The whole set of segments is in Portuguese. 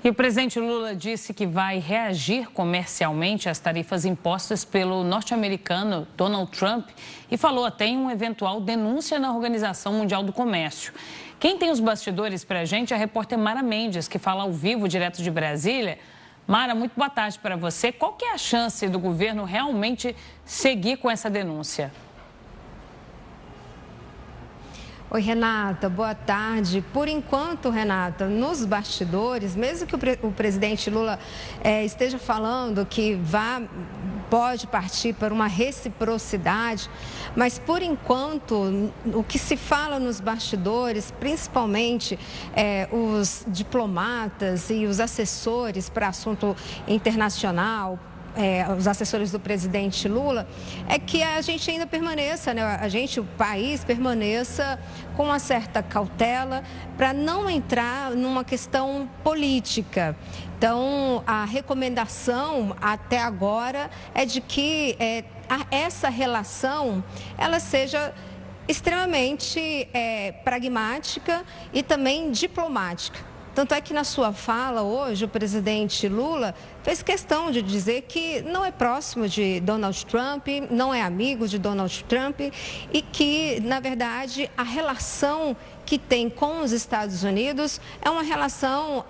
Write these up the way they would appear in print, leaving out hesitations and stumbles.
E o presidente Lula disse que vai reagir comercialmente às tarifas impostas pelo norte-americano Donald Trump e falou até em uma eventual denúncia na Organização Mundial do Comércio. Quem tem os bastidores para a gente é a repórter Mara Mendes, que fala ao vivo, direto de Brasília. Mara, muito boa tarde para você. Qual que é a chance do governo realmente seguir com essa denúncia? Oi, Renata, boa tarde. Por enquanto, Renata, nos bastidores, mesmo que o presidente Lula esteja falando que pode partir para uma reciprocidade, mas por enquanto o que se fala nos bastidores, principalmente os diplomatas e os assessores para assunto internacional, os assessores do presidente Lula, é que a gente ainda permaneça, né? O país permaneça com uma certa cautela para não entrar numa questão política. Então, a recomendação até agora é de que essa relação ela seja extremamente pragmática e também diplomática. Tanto é que na sua fala hoje, o presidente Lula fez questão de dizer que não é próximo de Donald Trump, não é amigo de Donald Trump e que, na verdade, a relação que tem com os Estados Unidos é uma relação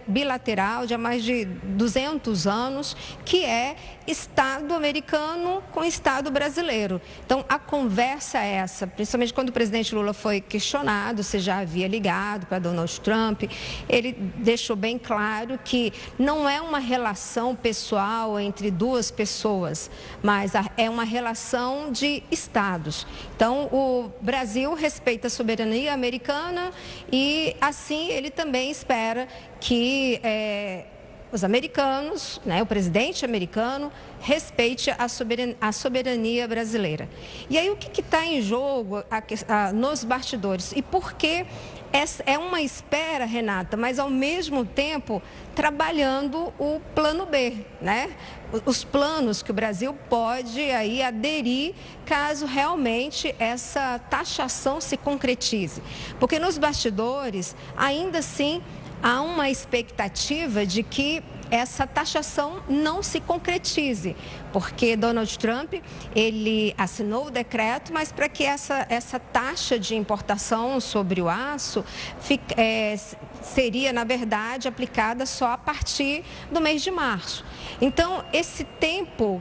bilateral de há mais de 200 anos, que é Estado americano com Estado brasileiro. Então, a conversa é essa, principalmente quando o presidente Lula foi questionado se já havia ligado para Donald Trump, ele deixou bem claro que não é uma relação pessoal entre duas pessoas, mas é uma relação de estados. Então, o Brasil respeita a soberania americana e, assim, ele também espera que os americanos, né, o presidente americano, respeite a soberania brasileira. E aí, o que está em jogo nos bastidores? E por que é uma espera, Renata, mas ao mesmo tempo trabalhando o plano B, né? Os planos que o Brasil pode aí aderir caso realmente essa taxação se concretize. Porque nos bastidores, ainda assim, há uma expectativa de que essa taxação não se concretize, porque Donald Trump, ele assinou o decreto, mas para que essa taxa de importação sobre o aço seria, na verdade, aplicada só a partir do mês de março. Então, esse tempo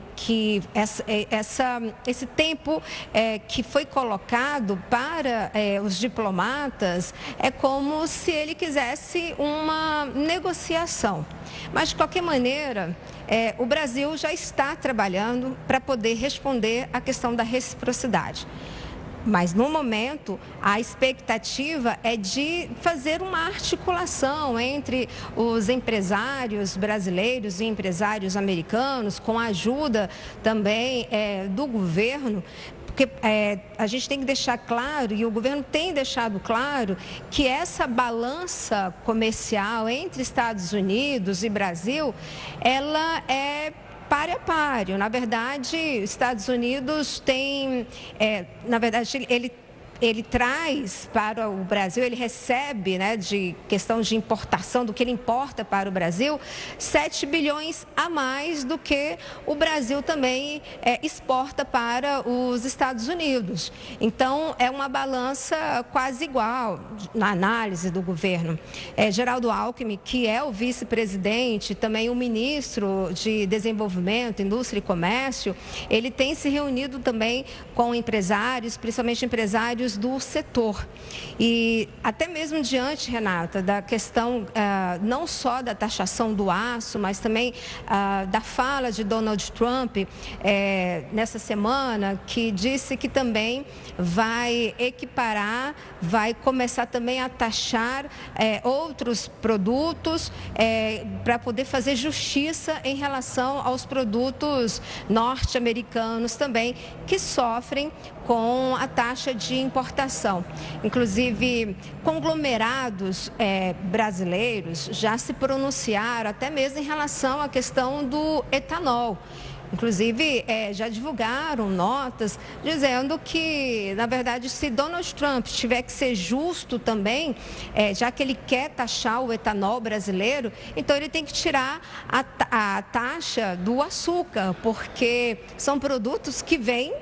que foi colocado para os diplomatas é como se ele quisesse uma negociação. Mas, de qualquer maneira, o Brasil já está trabalhando para poder responder à questão da reciprocidade. Mas, no momento, a expectativa é de fazer uma articulação entre os empresários brasileiros e empresários americanos, com a ajuda também do governo, porque a gente tem que deixar claro, e o governo tem deixado claro, que essa balança comercial entre Estados Unidos e Brasil, ela é páreo a páreo. Na verdade, Estados Unidos tem, ele traz para o Brasil, ele recebe, né, de questão de importação, do que ele importa para o Brasil, 7 bilhões a mais do que o Brasil também exporta para os Estados Unidos. Então, é uma balança quase igual na análise do governo. Geraldo Alckmin, que é o vice-presidente, também o ministro de Desenvolvimento, Indústria e Comércio, ele tem se reunido também com empresários, principalmente empresários do setor. E até mesmo diante, Renata, da questão não só da taxação do aço, mas também da fala de Donald Trump nessa semana, que disse que também vai equiparar, vai começar também a taxar outros produtos para poder fazer justiça em relação aos produtos norte-americanos também, que sofrem com a taxa de importação. Inclusive, conglomerados brasileiros já se pronunciaram até mesmo em relação à questão do etanol. Inclusive, já divulgaram notas dizendo que, na verdade, se Donald Trump tiver que ser justo também, já que ele quer taxar o etanol brasileiro, então ele tem que tirar a taxa do açúcar, porque são produtos que vêm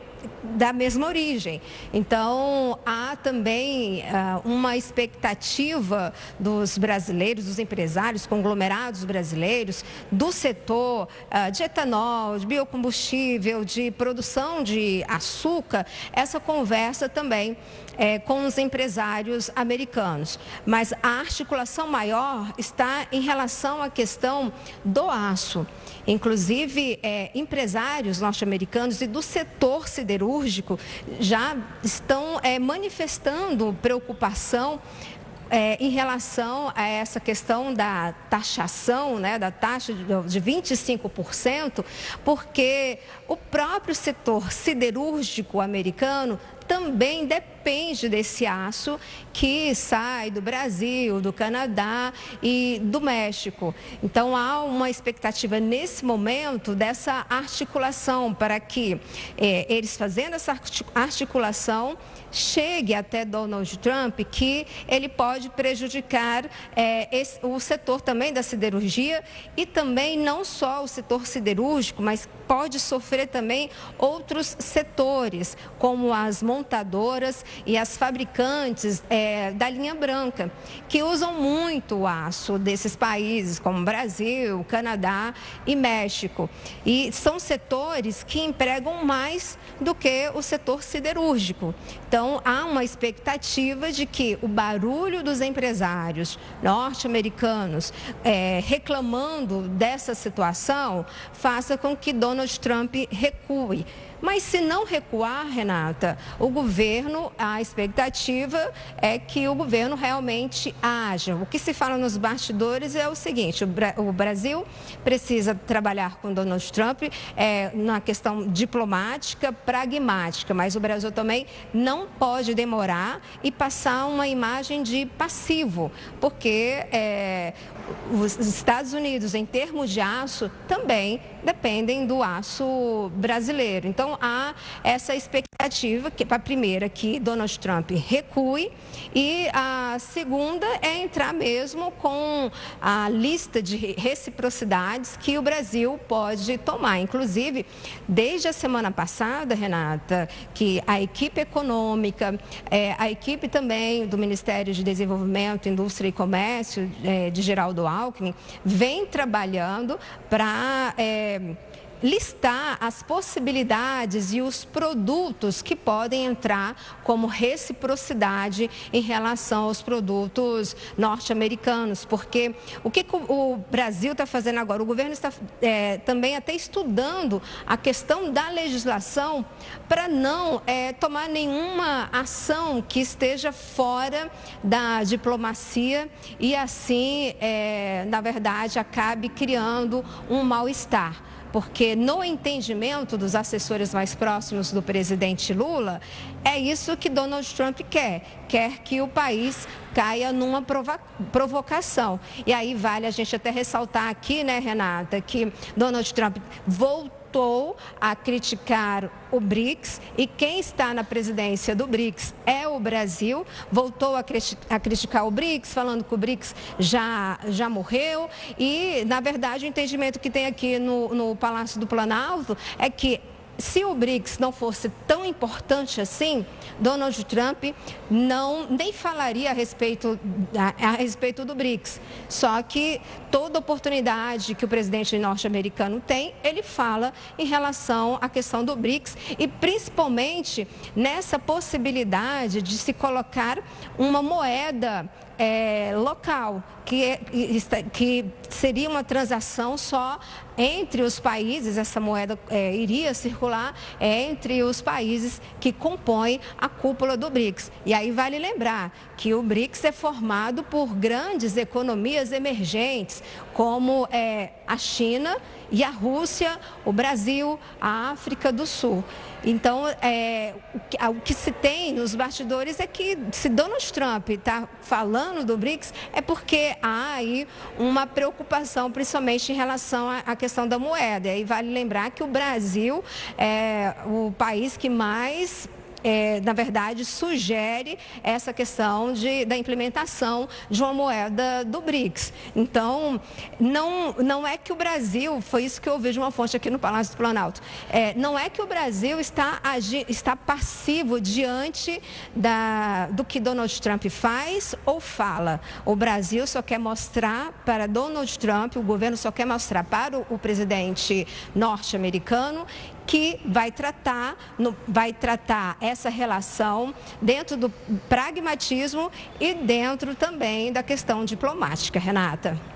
da mesma origem. Então, há também uma expectativa dos brasileiros, dos empresários, conglomerados brasileiros, do setor de etanol, de biocombustível, de produção de açúcar, essa conversa também com os empresários americanos. Mas a articulação maior está em relação à questão do aço. Inclusive, empresários norte-americanos e do setor siderúrgico já estão manifestando preocupação em relação a essa questão da taxação, da taxa de 25%, porque o próprio setor siderúrgico americano também depende desse aço que sai do Brasil, do Canadá e do México. Então, há uma expectativa nesse momento dessa articulação para que eles fazendo essa articulação chegue até Donald Trump, que ele pode prejudicar o setor também da siderurgia e também não só o setor siderúrgico, mas pode sofrer também outros setores, como as montadoras e as fabricantes da linha branca, que usam muito o aço desses países, como Brasil, Canadá e México. E são setores que empregam mais do que o setor siderúrgico. Então, há uma expectativa de que o barulho dos empresários norte-americanos reclamando dessa situação faça com que Donald Trump recue. Mas se não recuar, Renata, a expectativa é que o governo realmente haja. O que se fala nos bastidores é o seguinte: o Brasil precisa trabalhar com Donald Trump na questão diplomática, pragmática, mas o Brasil também não pode demorar e passar uma imagem de passivo, porque os Estados Unidos, em termos de aço, também dependem do aço brasileiro. Então, há essa expectativa, que a primeira, que Donald Trump recue, e a segunda é entrar mesmo com a lista de reciprocidades que o Brasil pode tomar. Inclusive, desde a semana passada, Renata, que a equipe econômica, a equipe também do Ministério de Desenvolvimento, Indústria e Comércio, de Geraldo Alckmin, vem trabalhando para listar as possibilidades e os produtos que podem entrar como reciprocidade em relação aos produtos norte-americanos, porque o que o Brasil está fazendo agora? O governo está também até estudando a questão da legislação para não tomar nenhuma ação que esteja fora da diplomacia e assim, na verdade, acabe criando um mal-estar. Porque no entendimento dos assessores mais próximos do presidente Lula, é isso que Donald Trump quer que o país caia numa provocação. E aí vale a gente até ressaltar aqui, né, Renata, que Donald Trump voltou a criticar o BRICS, e quem está na presidência do BRICS é o Brasil. Voltou a criticar o BRICS, falando que o BRICS já morreu, e, na verdade, o entendimento que tem aqui no Palácio do Planalto é que, se o BRICS não fosse tão importante assim, Donald Trump nem falaria a respeito do BRICS. Só que toda oportunidade que o presidente norte-americano tem, ele fala em relação à questão do BRICS e principalmente nessa possibilidade de se colocar uma moeda local, que seria uma transação só entre os países. Essa moeda iria circular entre os países que compõem a cúpula do BRICS. E aí vale lembrar que o BRICS é formado por grandes economias emergentes, como a China e a Rússia, o Brasil, a África do Sul. Então, o que se tem nos bastidores é que, se Donald Trump está falando do BRICS, é porque porque há aí uma preocupação, principalmente em relação à questão da moeda. E vale lembrar que o Brasil é o país que mais na verdade, sugere essa questão da implementação de uma moeda do BRICS. Então, não é que o Brasil, foi isso que eu ouvi de uma fonte aqui no Palácio do Planalto, não é que o Brasil está passivo diante do que Donald Trump faz ou fala. O Brasil só quer mostrar para Donald Trump, o governo só quer mostrar para o presidente norte-americano que vai tratar essa relação dentro do pragmatismo e dentro também da questão diplomática, Renata.